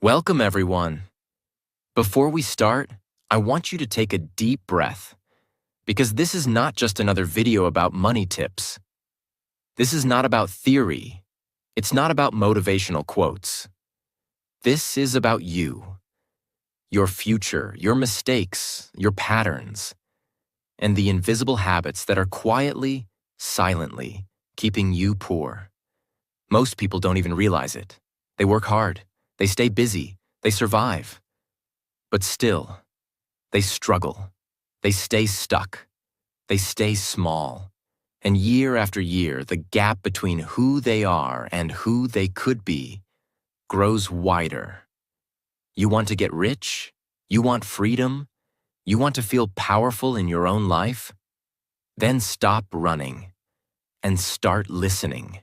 Welcome, everyone. Before we start, I want you to take a deep breath because this is not just another video about money tips. This is not about theory. It's not about motivational quotes. This is about you, your future, your mistakes, your patterns, and the invisible habits that are quietly, silently keeping you poor. Most people don't even realize it. They work hard. They stay busy, they survive. But still, they struggle. They stay stuck. They stay small. And year after year, the gap between who they are and who they could be grows wider. You want to get rich? You want freedom? You want to feel powerful in your own life? Then stop running and start listening.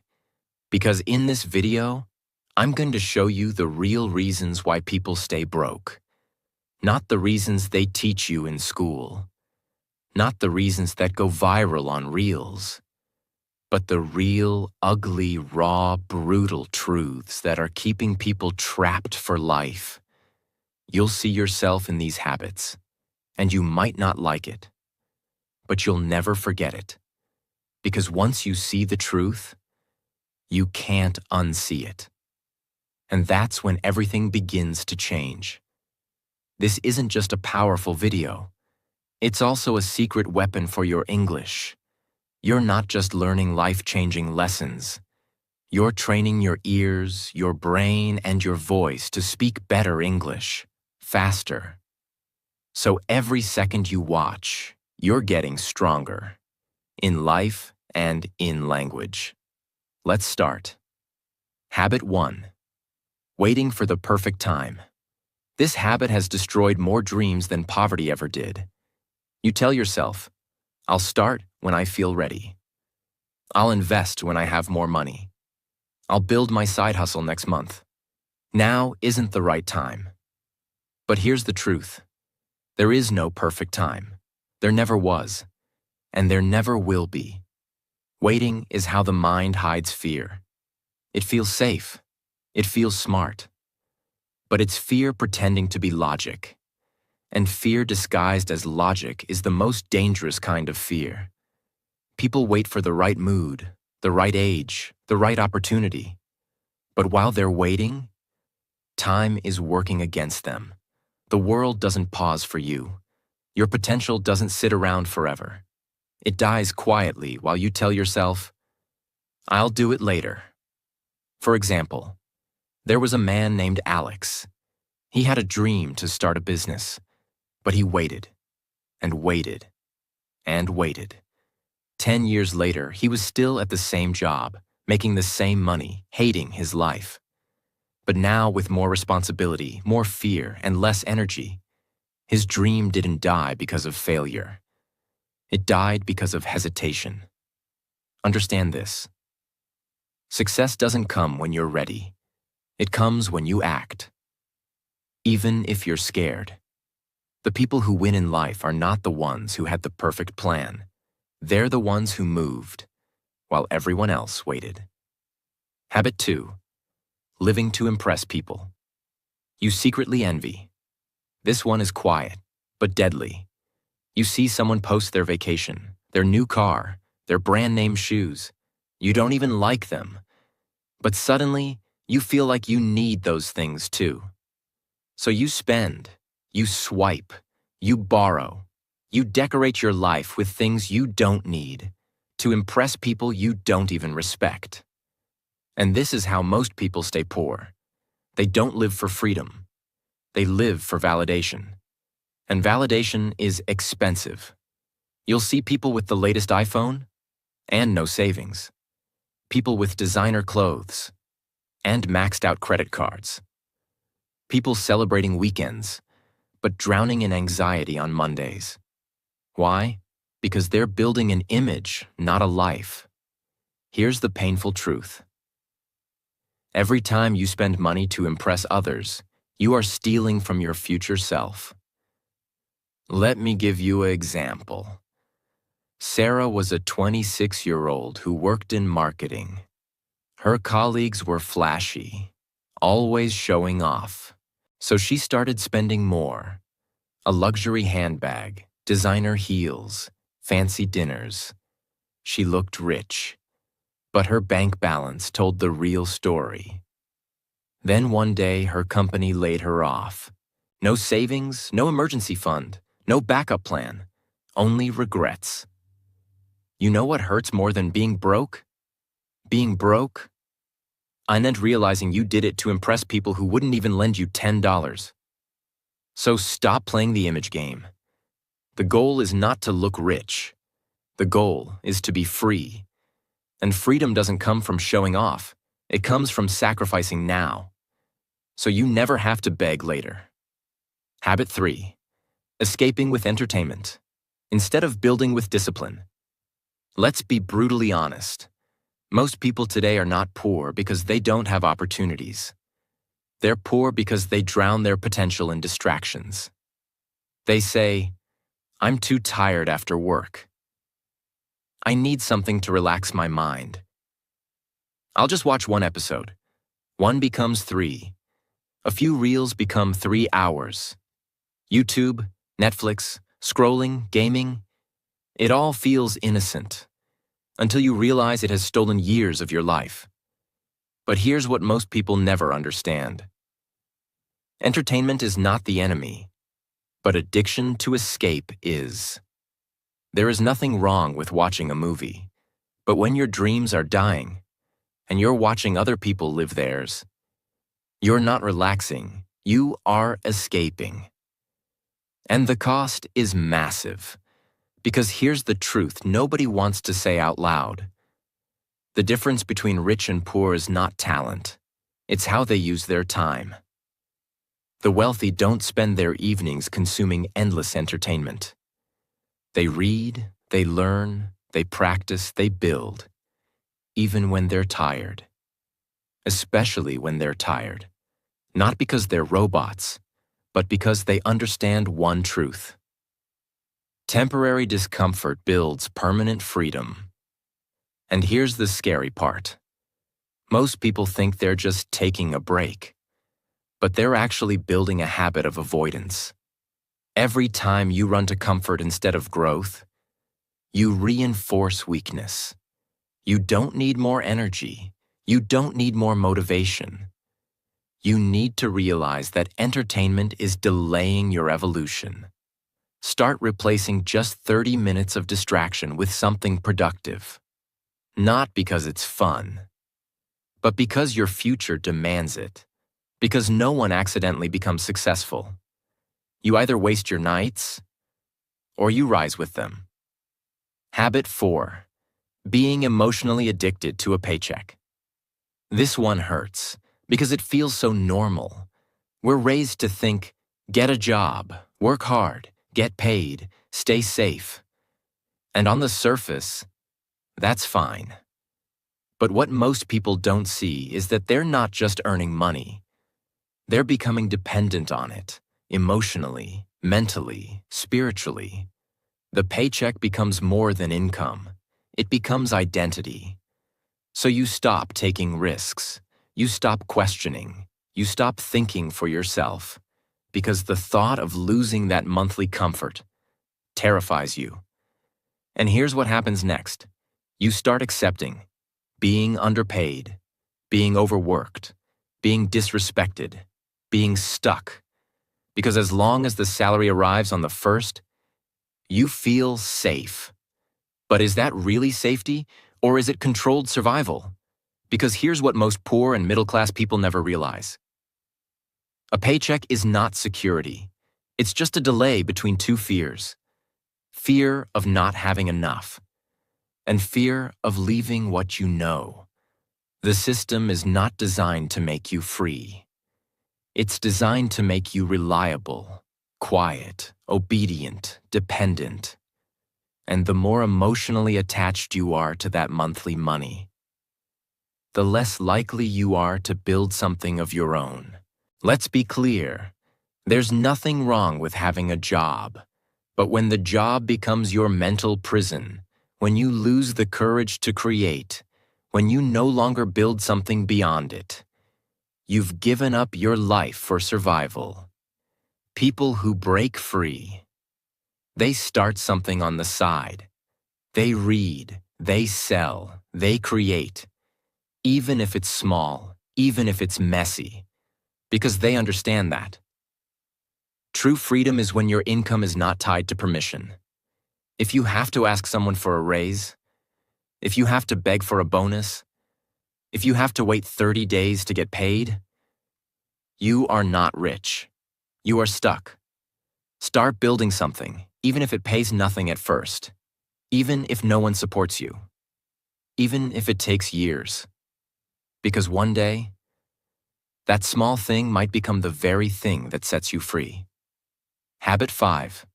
Because in this video, I'm going to show you the real reasons why people stay broke. Not the reasons they teach you in school. Not the reasons that go viral on Reels. But the real, ugly, raw, brutal truths that are keeping people trapped for life. You'll see yourself in these habits, and you might not like it. But you'll never forget it. Because once you see the truth, you can't unsee it. And that's when everything begins to change. This isn't just a powerful video. It's also a secret weapon for your English. You're not just learning life-changing lessons. You're training your ears, your brain, and your voice to speak better English, faster. So every second you watch, you're getting stronger. In life and in language. Let's start. Habit 1. Waiting for the perfect time. This habit has destroyed more dreams than poverty ever did. You tell yourself, I'll start when I feel ready. I'll invest when I have more money. I'll build my side hustle next month. Now isn't the right time. But here's the truth. There is no perfect time. There never was. And there never will be. Waiting is how the mind hides fear. It feels safe. It feels smart. But it's fear pretending to be logic. And fear disguised as logic is the most dangerous kind of fear. People wait for the right mood, the right age, the right opportunity. But while they're waiting, time is working against them. The world doesn't pause for you. Your potential doesn't sit around forever. It dies quietly while you tell yourself, I'll do it later. For example, there was a man named Alex. He had a dream to start a business, but he waited and waited and waited. 10 years later, he was still at the same job, making the same money, hating his life. But now with more responsibility, more fear, and less energy, his dream didn't die because of failure. It died because of hesitation. Understand this. Success doesn't come when you're ready. It comes when you act. Even if you're scared. The people who win in life are not the ones who had the perfect plan. They're the ones who moved, while everyone else waited. Habit 2. Living to impress people. You secretly envy. This one is quiet, but deadly. You see someone post their vacation, their new car, their brand name shoes. You don't even like them. But suddenly, you feel like you need those things too. So you spend, you swipe, you borrow, you decorate your life with things you don't need to impress people you don't even respect. And this is how most people stay poor. They don't live for freedom. They live for validation. And validation is expensive. You'll see people with the latest iPhone and no savings. People with designer clothes and maxed out credit cards. People celebrating weekends, but drowning in anxiety on Mondays. Why? Because they're building an image, not a life. Here's the painful truth. Every time you spend money to impress others, you are stealing from your future self. Let me give you an example. Sarah was a 26-year-old who worked in marketing. Her colleagues were flashy, always showing off. So she started spending more. A luxury handbag, designer heels, fancy dinners. She looked rich, but her bank balance told the real story. Then one day, her company laid her off. No savings, no emergency fund, no backup plan, only regrets. You know what hurts more than being broke? Being broke? And then realizing you did it to impress people who wouldn't even lend you $10. So stop playing the image game. The goal is not to look rich. The goal is to be free. And freedom doesn't come from showing off. It comes from sacrificing now, so you never have to beg later. Habit 3. Escaping with entertainment, instead of building with discipline. Let's be brutally honest. Most people today are not poor because they don't have opportunities. They're poor because they drown their potential in distractions. They say, "I'm too tired after work. I need something to relax my mind. I'll just watch one episode." One becomes 3. A few reels become 3 hours. YouTube, Netflix, scrolling, gaming, it all feels innocent until you realize it has stolen years of your life. But here's what most people never understand. Entertainment is not the enemy, but addiction to escape is. There is nothing wrong with watching a movie, but when your dreams are dying and you're watching other people live theirs, you're not relaxing, you are escaping. And the cost is massive, because here's the truth nobody wants to say out loud. The difference between rich and poor is not talent, it's how they use their time. The wealthy don't spend their evenings consuming endless entertainment. They read, they learn, they practice, they build, even when they're tired. Especially when they're tired. Not because they're robots, but because they understand one truth. Temporary discomfort builds permanent freedom. And here's the scary part. Most people think they're just taking a break, but they're actually building a habit of avoidance. Every time you run to comfort instead of growth, you reinforce weakness. You don't need more energy. You don't need more motivation. You need to realize that entertainment is delaying your evolution. Start replacing just 30 minutes of distraction with something productive. Not because it's fun, but because your future demands it. Because no one accidentally becomes successful. You either waste your nights, or you rise with them. Habit 4. Being emotionally addicted to a paycheck. This one hurts, because it feels so normal. We're raised to think, get a job, work hard, get paid, stay safe. And on the surface, that's fine. But what most people don't see is that they're not just earning money. They're becoming dependent on it, emotionally, mentally, spiritually. The paycheck becomes more than income. It becomes identity. So you stop taking risks. You stop questioning. You stop thinking for yourself. Because the thought of losing that monthly comfort terrifies you. And here's what happens next. You start accepting being underpaid, being overworked, being disrespected, being stuck. Because as long as the salary arrives on the first, you feel safe. But is that really safety, or is it controlled survival? Because here's what most poor and middle-class people never realize. A paycheck is not security. It's just a delay between two fears. Fear of not having enough, and fear of leaving what you know. The system is not designed to make you free. It's designed to make you reliable, quiet, obedient, dependent. And the more emotionally attached you are to that monthly money, the less likely you are to build something of your own. Let's be clear, there's nothing wrong with having a job. But when the job becomes your mental prison, when you lose the courage to create, when you no longer build something beyond it, You've given up your life for survival. People who break free. They start something on the side. They read, they sell, they create, even if it's small, even if it's messy, because they understand that. True freedom is when your income is not tied to permission. If you have to ask someone for a raise, if you have to beg for a bonus, if you have to wait 30 days to get paid, you are not rich. You are stuck. Start building something, even if it pays nothing at first, even if no one supports you, even if it takes years. Because one day, that small thing might become the very thing that sets you free. Habit 5.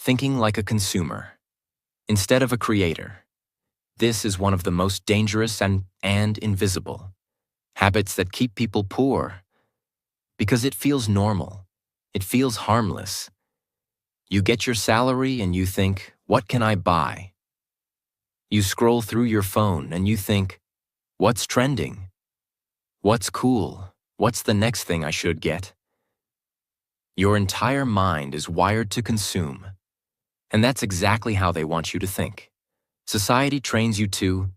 Thinking like a consumer, instead of a creator. This is one of the most dangerous and invisible habits that keep people poor because it feels normal. It feels harmless. You get your salary and you think, what can I buy? You scroll through your phone and you think, what's trending? What's cool? What's the next thing I should get? Your entire mind is wired to consume, and that's exactly how they want you to think. Society trains you to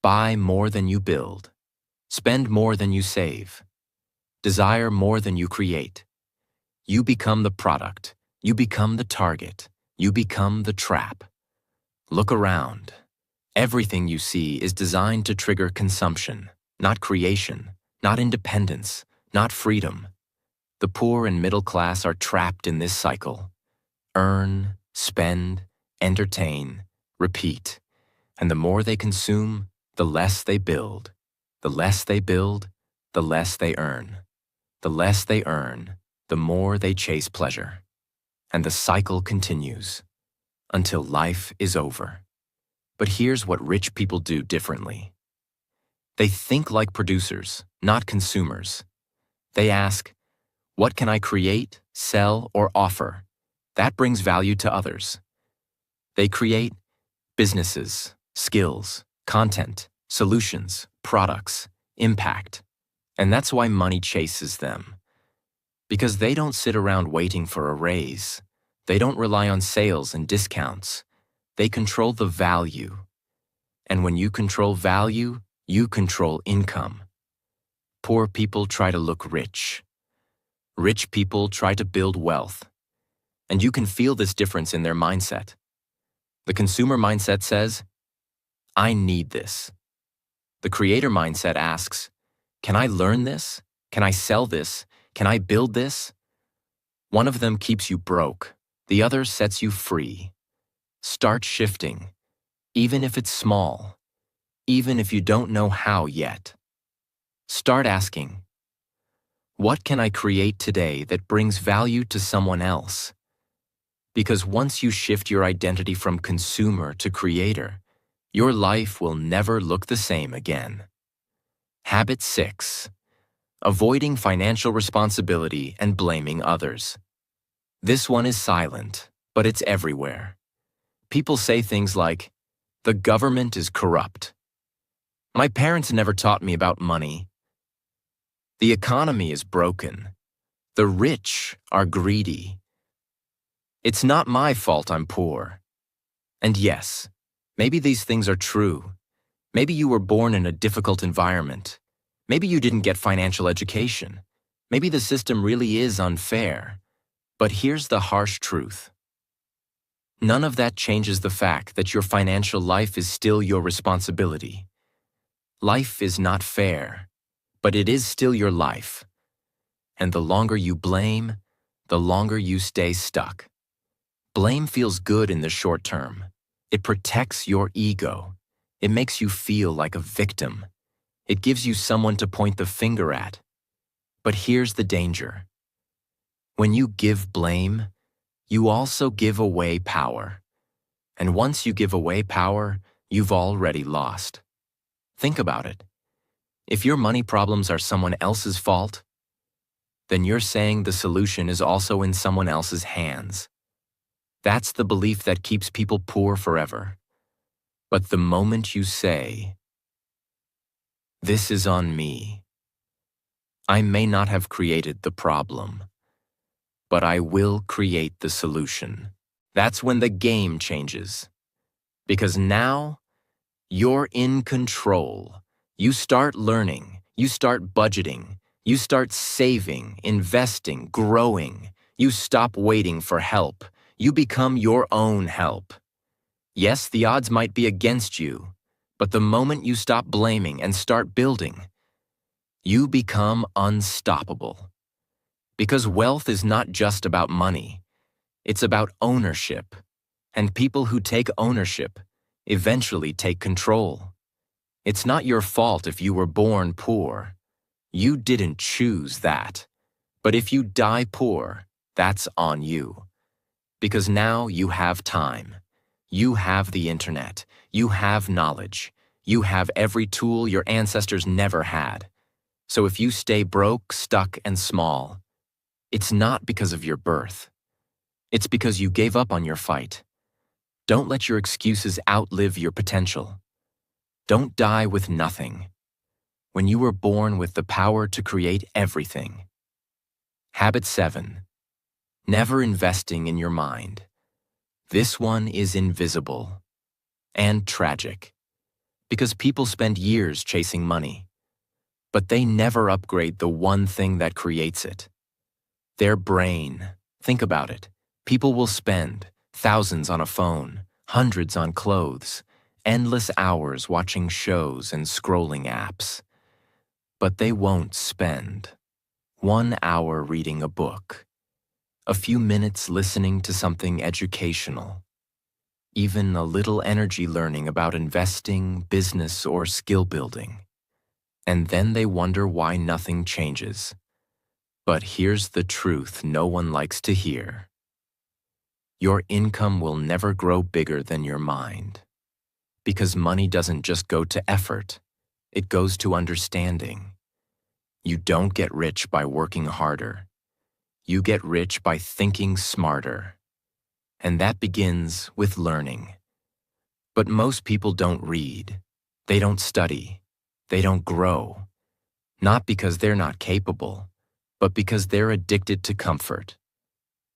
buy more than you build, spend more than you save, desire more than you create. You become the product, you become the target, you become the trap. Look around. Everything you see is designed to trigger consumption, not creation, not independence, not freedom. The poor and middle class are trapped in this cycle. Earn, spend, entertain, repeat. And the more they consume, the less they build. The less they build, the less they earn. The less they earn, the more they chase pleasure. And the cycle continues until life is over. But here's what rich people do differently. They think like producers, not consumers. They ask, what can I create, sell, or offer that brings value to others? They create businesses, skills, content, solutions, products, impact. And that's why money chases them. Because they don't sit around waiting for a raise. They don't rely on sales and discounts. They control the value. And when you control value, you control income. Poor people try to look rich. Rich people try to build wealth. And you can feel this difference in their mindset. The consumer mindset says, I need this. The creator mindset asks, can I learn this? Can I sell this? Can I build this? One of them keeps you broke. The other sets you free. Start shifting, even if it's small, even if you don't know how yet. Start asking, what can I create today that brings value to someone else? Because once you shift your identity from consumer to creator, your life will never look the same again. Habit 6. Avoiding financial responsibility and blaming others. This one is silent, but it's everywhere. People say things like, the government is corrupt. My parents never taught me about money. The economy is broken. The rich are greedy. It's not my fault I'm poor. And yes, maybe these things are true. Maybe you were born in a difficult environment. Maybe you didn't get financial education. Maybe the system really is unfair. But here's the harsh truth. None of that changes the fact that your financial life is still your responsibility. Life is not fair, but it is still your life. And the longer you blame, the longer you stay stuck. Blame feels good in the short term. It protects your ego. It makes you feel like a victim. It gives you someone to point the finger at. But here's the danger. When you give blame, you also give away power. And once you give away power, you've already lost. Think about it. If your money problems are someone else's fault, then you're saying the solution is also in someone else's hands. That's the belief that keeps people poor forever. But the moment you say, this is on me, I may not have created the problem, but I will create the solution. That's when the game changes. Because now, you're in control. You start learning, you start budgeting, you start saving, investing, growing. You stop waiting for help. You become your own help. Yes, the odds might be against you, but the moment you stop blaming and start building, you become unstoppable. Because wealth is not just about money, it's about ownership. And people who take ownership eventually take control. It's not your fault if you were born poor. You didn't choose that. But if you die poor, that's on you. Because now you have time. You have the internet. You have knowledge. You have every tool your ancestors never had. So if you stay broke, stuck, and small, it's not because of your birth. It's because you gave up on your fight. Don't let your excuses outlive your potential. Don't die with nothing. When you were born with the power to create everything. Habit 7. Never investing in your mind. This one is invisible and tragic because people spend years chasing money, but they never upgrade the one thing that creates it. Their brain. Think about it. People will spend thousands on a phone, hundreds on clothes, endless hours watching shows and scrolling apps. But they won't spend 1 hour reading a book, a few minutes listening to something educational, even a little energy learning about investing, business, or skill building. And then they wonder why nothing changes. But here's the truth no one likes to hear. Your income will never grow bigger than your mind. Because money doesn't just go to effort, it goes to understanding. You don't get rich by working harder. You get rich by thinking smarter. And that begins with learning. But most people don't read. They don't study. They don't grow. Not because they're not capable, but because they're addicted to comfort.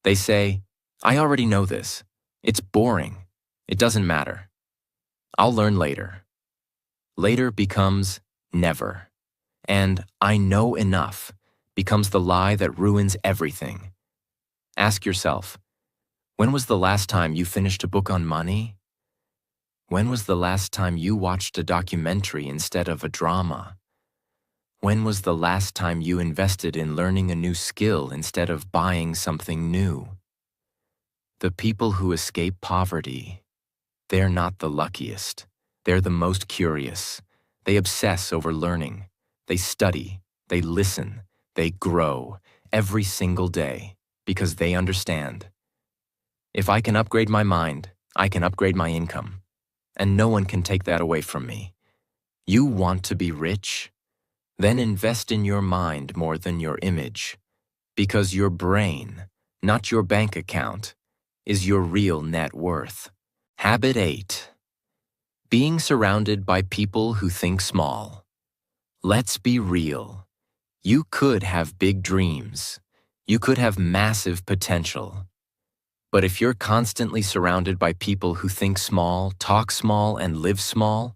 They say, I already know this. It's boring. It doesn't matter. I'll learn later. Later becomes never. And I know enough becomes the lie that ruins everything. Ask yourself, when was the last time you finished a book on money? When was the last time you watched a documentary instead of a drama? When was the last time you invested in learning a new skill instead of buying something new? The people who escape poverty, they're not the luckiest. They're the most curious. They obsess over learning. They study. They listen. They grow every single day because they understand. If I can upgrade my mind, I can upgrade my income. And no one can take that away from me. You want to be rich? Then invest in your mind more than your image. Because your brain, not your bank account, is your real net worth. Habit 8. Being surrounded by people who think small. Let's be real. You could have big dreams. You could have massive potential. But if you're constantly surrounded by people who think small, talk small, and live small,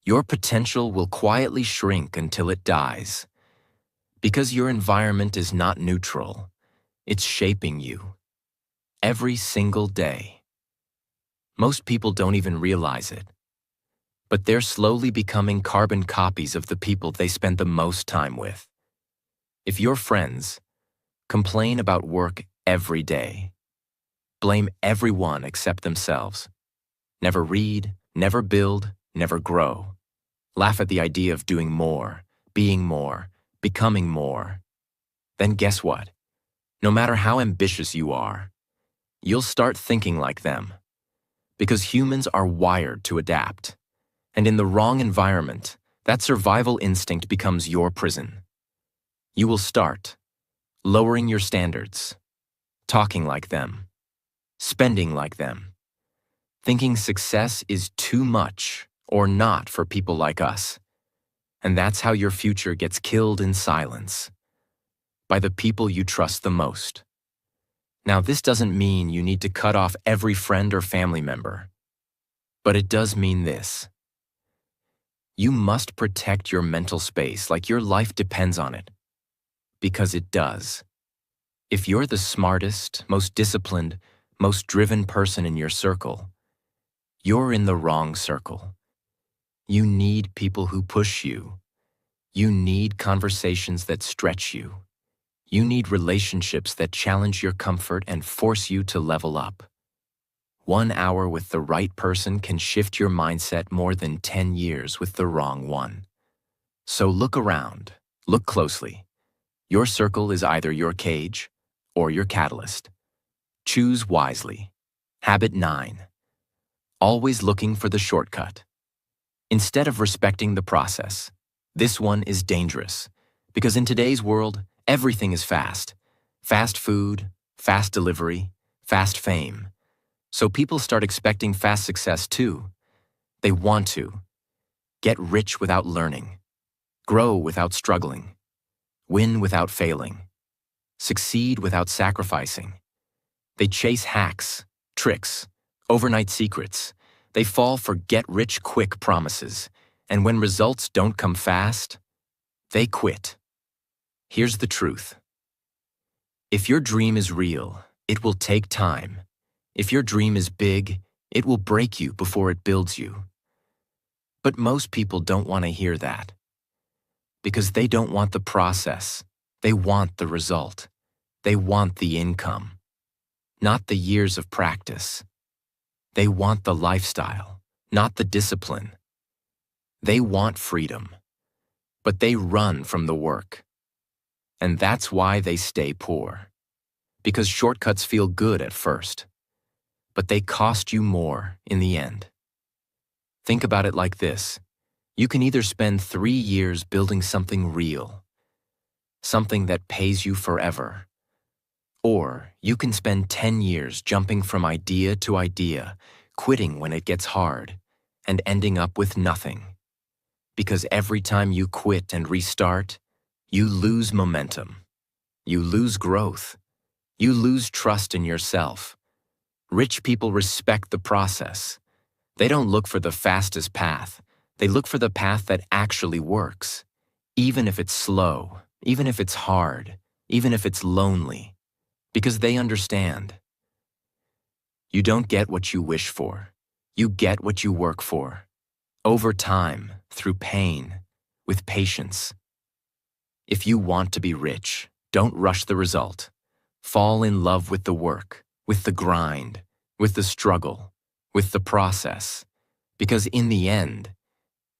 your potential will quietly shrink until it dies. Because your environment is not neutral. It's shaping you. Every single day. Most people don't even realize it. But they're slowly becoming carbon copies of the people they spend the most time with. If your friends complain about work every day, blame everyone except themselves, never read, never build, never grow, laugh at the idea of doing more, being more, becoming more, then guess what? No matter how ambitious you are, you'll start thinking like them. Because humans are wired to adapt. And in the wrong environment, that survival instinct becomes your prison. You will start lowering your standards, talking like them, spending like them, thinking success is too much or not for people like us. And that's how your future gets killed in silence, by the people you trust the most. Now, this doesn't mean you need to cut off every friend or family member, but it does mean this. You must protect your mental space like your life depends on it, because it does. If you're the smartest, most disciplined, most driven person in your circle, you're in the wrong circle. You need people who push you. You need conversations that stretch you. You need relationships that challenge your comfort and force you to level up. 1 hour with the right person can shift your mindset more than 10 years with the wrong one. So look around, look closely. Your circle is either your cage or your catalyst. Choose wisely. Habit 9. Always looking for the shortcut. Instead of respecting the process, this one is dangerous, because in today's world, everything is fast. Fast food, fast delivery, fast fame. So people start expecting fast success too. They want to get rich without learning, grow without struggling, win without failing, succeed without sacrificing. They chase hacks, tricks, overnight secrets. They fall for get-rich-quick promises, and when results don't come fast, they quit. Here's the truth. If your dream is real, it will take time. If your dream is big, it will break you before it builds you. But most people don't want to hear that, because they don't want the process. They want the result. They want the income, not the years of practice. They want the lifestyle, not the discipline. They want freedom, but they run from the work. And that's why they stay poor. Because shortcuts feel good at first, but they cost you more in the end. Think about it like this. You can either spend 3 years building something real, something that pays you forever, or you can spend 10 years jumping from idea to idea, quitting when it gets hard, and ending up with nothing. Because every time you quit and restart, you lose momentum. You lose growth. You lose trust in yourself. Rich people respect the process. They don't look for the fastest path. They look for the path that actually works. Even if it's slow, even if it's hard, even if it's lonely. Because they understand. You don't get what you wish for. You get what you work for. Over time, through pain, with patience. If you want to be rich, don't rush the result. Fall in love with the work, with the grind, with the struggle, with the process. Because in the end,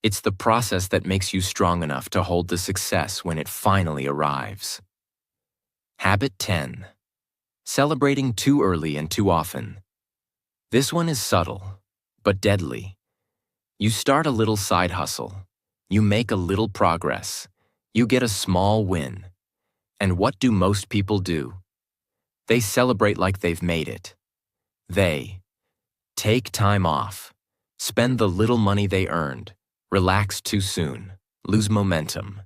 it's the process that makes you strong enough to hold the success when it finally arrives. Habit 10. Celebrating too early and too often. This one is subtle, but deadly. You start a little side hustle. You make a little progress. You get a small win. And what do most people do? They celebrate like they've made it. They take time off, spend the little money they earned, relax too soon, lose momentum.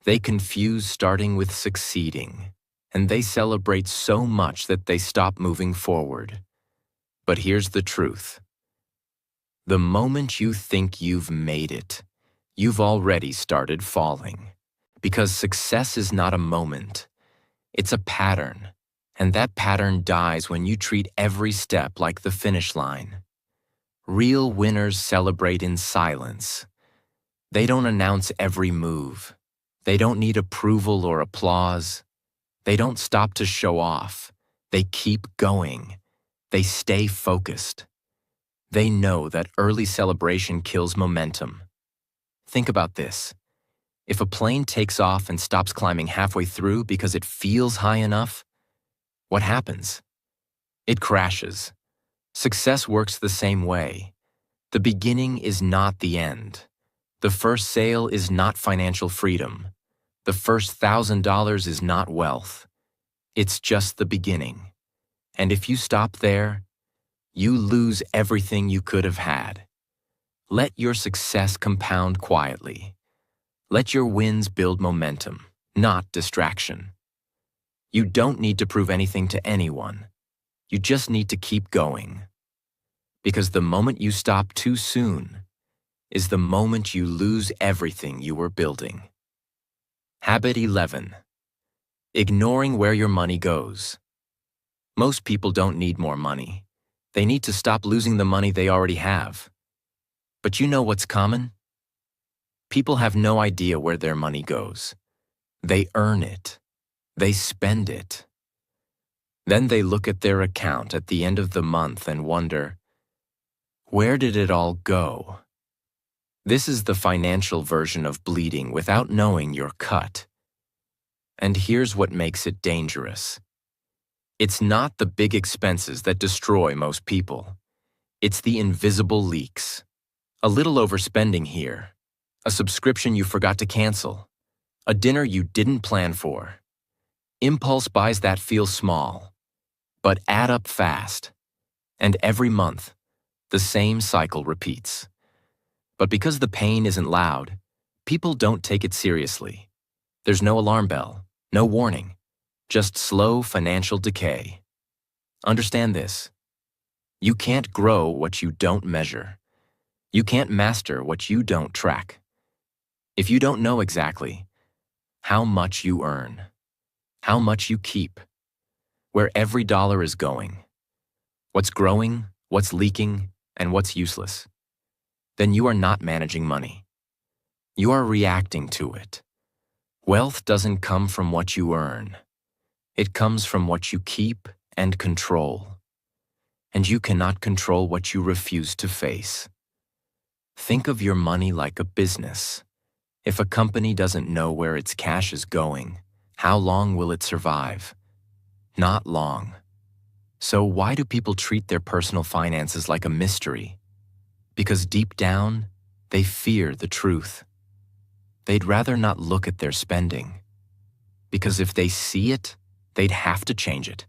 They confuse starting with succeeding, and they celebrate so much that they stop moving forward. But here's the truth. The moment you think you've made it, you've already started falling. Because success is not a moment, it's a pattern. And that pattern dies when you treat every step like the finish line. Real winners celebrate in silence. They don't announce every move. They don't need approval or applause. They don't stop to show off. They keep going. They stay focused. They know that early celebration kills momentum. Think about this. If a plane takes off and stops climbing halfway through because it feels high enough, what happens? It crashes. Success works the same way. The beginning is not the end. The first sale is not financial freedom. The first $1,000 is not wealth. It's just the beginning. And if you stop there, you lose everything you could have had. Let your success compound quietly. Let your wins build momentum, not distraction. You don't need to prove anything to anyone. You just need to keep going. Because the moment you stop too soon is the moment you lose everything you were building. Habit 11. Ignoring where your money goes. Most people don't need more money. They need to stop losing the money they already have. But you know what's common? People have no idea where their money goes. They earn it. They spend it. Then they look at their account at the end of the month and wonder, where did it all go? This is the financial version of bleeding without knowing you're cut. And here's what makes it dangerous. It's not the big expenses that destroy most people. It's the invisible leaks. A little overspending here, a subscription you forgot to cancel, a dinner you didn't plan for. Impulse buys that feel small, but add up fast. And every month, the same cycle repeats. But because the pain isn't loud, people don't take it seriously. There's no alarm bell, no warning, just slow financial decay. Understand this. You can't grow what you don't measure. You can't master what you don't track. If you don't know exactly how much you earn, how much you keep, where every dollar is going, what's growing, what's leaking, and what's useless, then you are not managing money. You are reacting to it. Wealth doesn't come from what you earn. It comes from what you keep and control. And you cannot control what you refuse to face. Think of your money like a business. If a company doesn't know where its cash is going, how long will it survive? Not long. So why do people treat their personal finances like a mystery? Because deep down, they fear the truth. They'd rather not look at their spending. Because if they see it, they'd have to change it.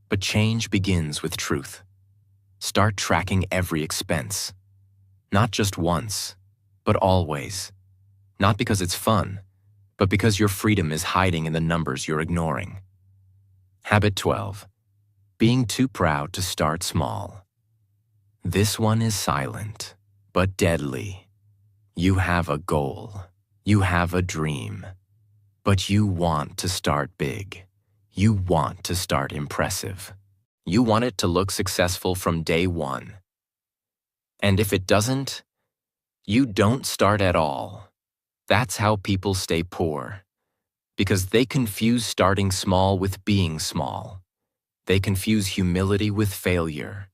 But change begins with truth. Start tracking every expense. Not just once, but always. Not because it's fun, but because your freedom is hiding in the numbers you're ignoring. Habit 12. Being too proud to start small. This one is silent, but deadly. You have a goal. You have a dream. But you want to start big. You want to start impressive. You want it to look successful from day one. And if it doesn't, you don't start at all. That's how people stay poor. Because they confuse starting small with being small. They confuse humility with failure.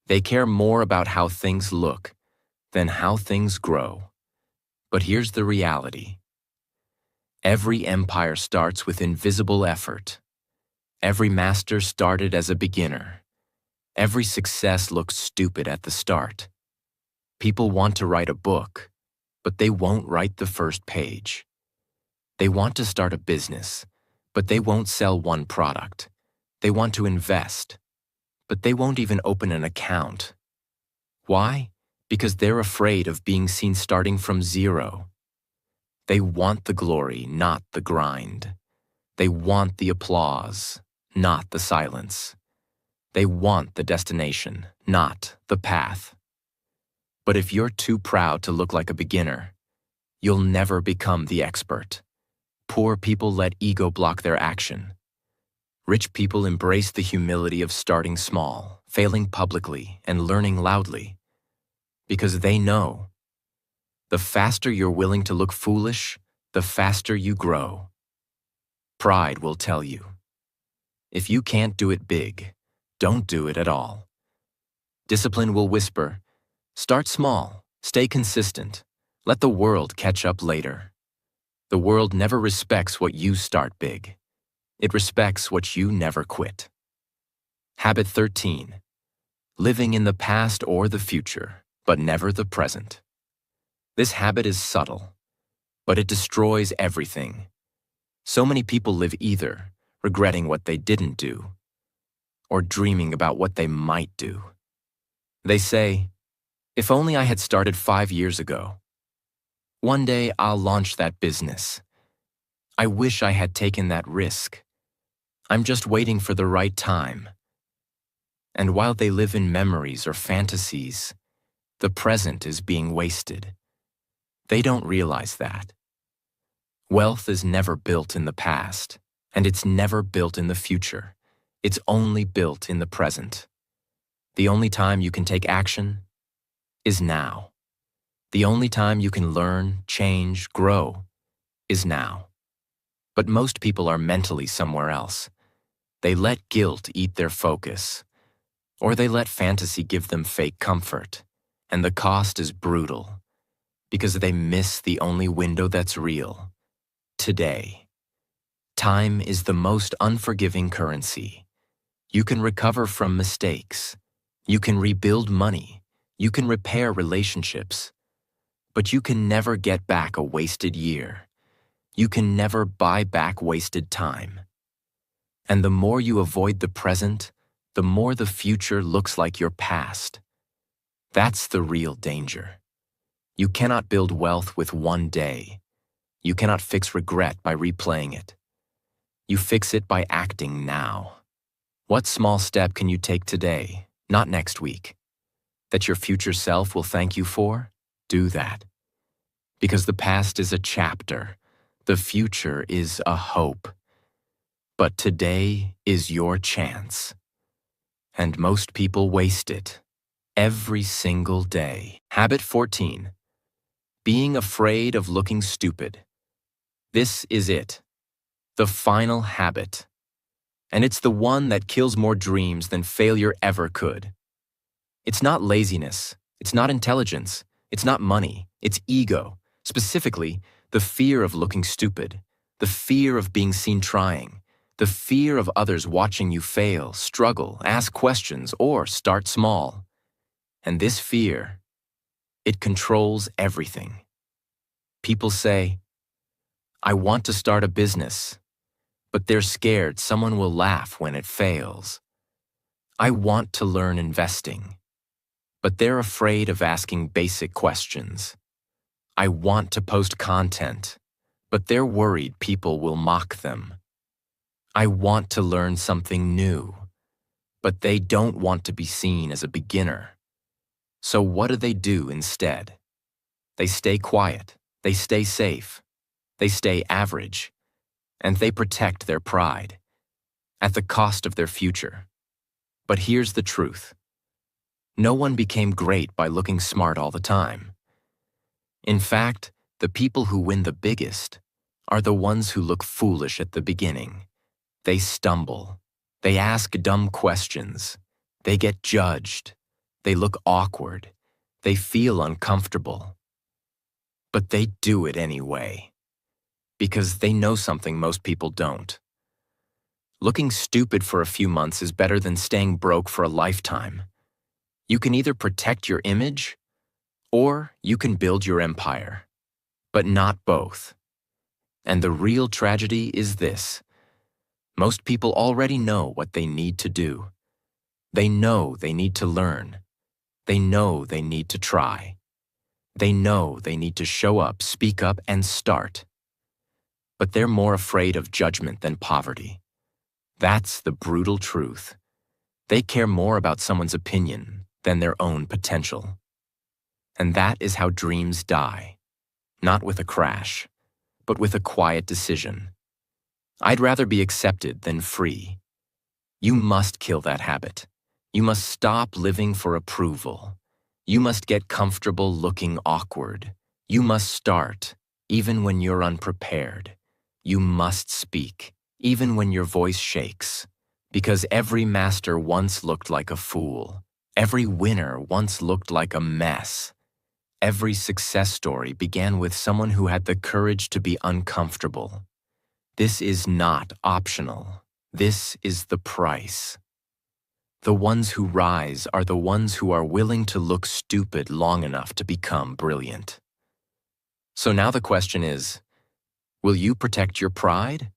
They care more about how things look than how things grow. But here's the reality. Every empire starts with invisible effort. Every master started as a beginner. Every success looks stupid at the start. People want to write a book, but they won't write the first page. They want to start a business, but they won't sell one product. They want to invest, but they won't even open an account. Why? Because they're afraid of being seen starting from zero. They want the glory, not the grind. They want the applause, not the silence. They want the destination, not the path. But if you're too proud to look like a beginner, you'll never become the expert. Poor people let ego block their action. Rich people embrace the humility of starting small, failing publicly, and learning loudly. Because they know, the faster you're willing to look foolish, the faster you grow. Pride will tell you, if you can't do it big, don't do it at all. Discipline will whisper, start small, stay consistent, let the world catch up later. The world never respects what you start big. It respects what you never quit. Habit 13. Living in the past or the future, but never the present. This habit is subtle, but it destroys everything. So many people live either regretting what they didn't do or dreaming about what they might do. They say, if only I had started 5 years ago. One day I'll launch that business. I wish I had taken that risk. I'm just waiting for the right time. And while they live in memories or fantasies, the present is being wasted. They don't realize that. Wealth is never built in the past, and it's never built in the future. It's only built in the present. The only time you can take action is now. The only time you can learn, change, grow is now. But most people are mentally somewhere else. They let guilt eat their focus, or they let fantasy give them fake comfort, and the cost is brutal because they miss the only window that's real. Today. Time is the most unforgiving currency. You can recover from mistakes. You can rebuild money. You can repair relationships. But you can never get back a wasted year. You can never buy back wasted time. And the more you avoid the present, the more the future looks like your past. That's the real danger. You cannot build wealth with one day. You cannot fix regret by replaying it. You fix it by acting now. What small step can you take today, not next week, that your future self will thank you for? Do that. Because the past is a chapter. The future is a hope. But today is your chance. And most people waste it. Every single day. Habit 14. Being afraid of looking stupid. This is it. The final habit. And it's the one that kills more dreams than failure ever could. It's not laziness. It's not intelligence. It's not money. It's ego. Specifically, the fear of looking stupid. The fear of being seen trying. The fear of others watching you fail, struggle, ask questions, or start small. And this fear, it controls everything. People say, I want to start a business, but they're scared someone will laugh when it fails. I want to learn investing, but they're afraid of asking basic questions. I want to post content, but they're worried people will mock them. I want to learn something new, but they don't want to be seen as a beginner. So what do instead? They stay quiet, they stay safe, they stay average, and they protect their pride at the cost of their future. But here's the truth. No one became great by looking smart all the time. In fact, the people who win the biggest are the ones who look foolish at the beginning. They stumble. They ask dumb questions. They get judged. They look awkward. They feel uncomfortable. But they do it anyway, because they know something most people don't. Looking stupid for a few months is better than staying broke for a lifetime. You can either protect your image, or you can build your empire, but not both. And the real tragedy is this. Most people already know what they need to do. They know they need to learn. They know they need to try. They know they need to show up, speak up, and start. But they're more afraid of judgment than poverty. That's the brutal truth. They care more about someone's opinion than their own potential. And that is how dreams die. Not with a crash, but with a quiet decision. I'd rather be accepted than free. You must kill that habit. You must stop living for approval. You must get comfortable looking awkward. You must start, even when you're unprepared. You must speak, even when your voice shakes. Because every master once looked like a fool. Every winner once looked like a mess. Every success story began with someone who had the courage to be uncomfortable. This is not optional. This is the price. The ones who rise are the ones who are willing to look stupid long enough to become brilliant. So now the question is, will you protect your pride?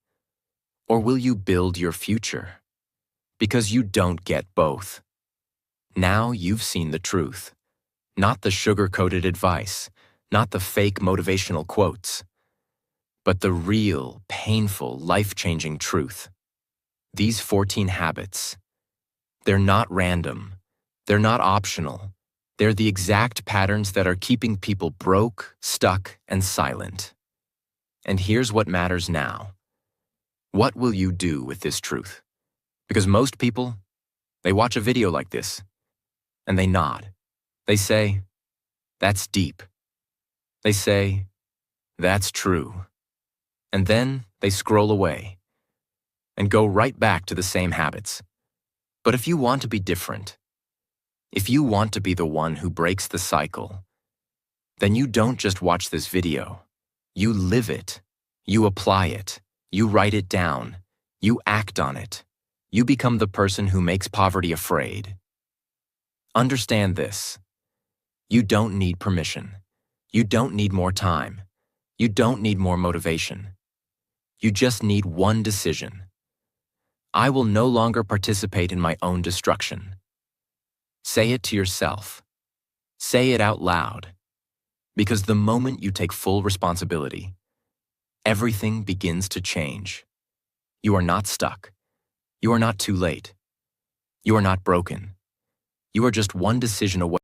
Or will you build your future? Because you don't get both. Now you've seen the truth. Not the sugar-coated advice, not the fake motivational quotes, but the real, painful, life-changing truth. These 14 habits, they're not random. They're not optional. They're the exact patterns that are keeping people broke, stuck, and silent. And here's what matters now. What will you do with this truth? Because most people, they watch a video like this, and they nod. They say, "That's deep." They say, "That's true." And then they scroll away and go right back to the same habits. But if you want to be different, if you want to be the one who breaks the cycle, then you don't just watch this video. You live it. You apply it. You write it down. You act on it. You become the person who makes poverty afraid. Understand this. You don't need permission. You don't need more time. You don't need more motivation. You just need one decision. I will no longer participate in my own destruction. Say it to yourself. Say it out loud. Because the moment you take full responsibility, everything begins to change. You are not stuck. You are not too late. You are not broken. You are just one decision away.